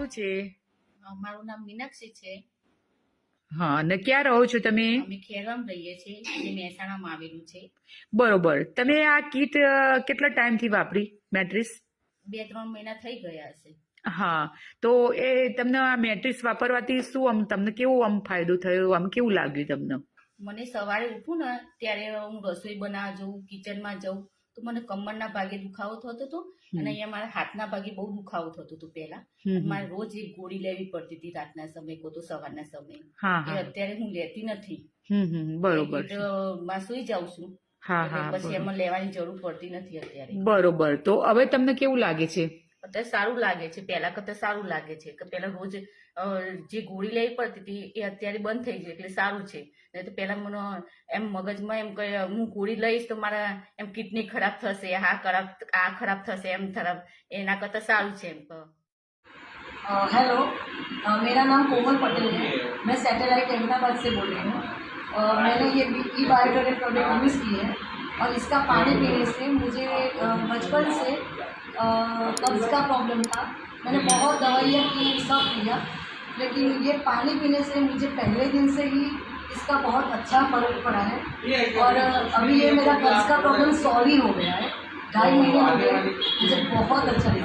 શું છે? મારું નામ મીનાક્ષી છે. હા, અને ક્યાં રહો છો તમે? અમે ખેરવામાં રહીએ છીએ, જે મહેસાણામાં આવેલું છે. બરોબર. તમે આ કીટ કેટલા ટાઈમથી વાપરી મેટ્રિસ? 2-3 મહિના થઈ ગયા હશે. હા, તો એ તમને આ મેટ્રિક્સ વાપરવાથી શું આમ તમને કેવું આમ ફાયદો થયો, આમ કેવું લાગ્યું તમને? મને સવારે ઉઠું ને ત્યારે હું રસોઈ બનાવવા જઉં, કિચનમાં જઉં તો મને કમરના ભાગે દુખાવો થતો હતો અને અહીંયા મારા હાથના ભાગે બહુ દુખાવો થતો હતો પહેલા. મારે રોજ એક ગોળી લેવી પડતી હતી રાતના સમયે કો તો સવારના સમયે. એ અત્યારે હું લેતી નથી. બરોબર. માં સુઈ જાઉં છું. પછી એમાં લેવાની જરૂર પડતી નથી અત્યારે. બરોબર. તો હવે તમને કેવું લાગે છે? અત્યારે સારું લાગે છે, પહેલા કરતા સારું લાગે છે કે પહેલા રોજ જે ગોળી લેવી પડતી હતી એ અત્યારે બંધ થઈ ગઈ એટલે સારું છે. નહીં તો પહેલા મને એમ મગજમાં એમ કે હું ગોળી લઈશ તો મારા એમ કિડની ખરાબ થશે, આ ખરાબ થશે, એમ ખરાબ, એના કરતા સારું છે એમ. हेलो, मेरा नाम कोमल पटेल है। मैं सैटेलाइट अहमदाबाद से बोल रही हूँ। मैंने ये ई बायोटॉनिक प्रोडक्ट यूज़ की है और इसका पानी पीने से मुझे बचपन से कब्ज़ का प्रॉब्लम था। मैंने बहुत दवाइयाँ की, सब किया, लेकिन ये पानी पीने से मुझे पहले दिन से ही इसका बहुत अच्छा फर्क पड़ा है और अभी ये मेरा कब्ज़ का प्रॉब्लम सॉल्व ही हो गया है। 2.5 महीने हो गए, मुझे बहुत अच्छा लगा।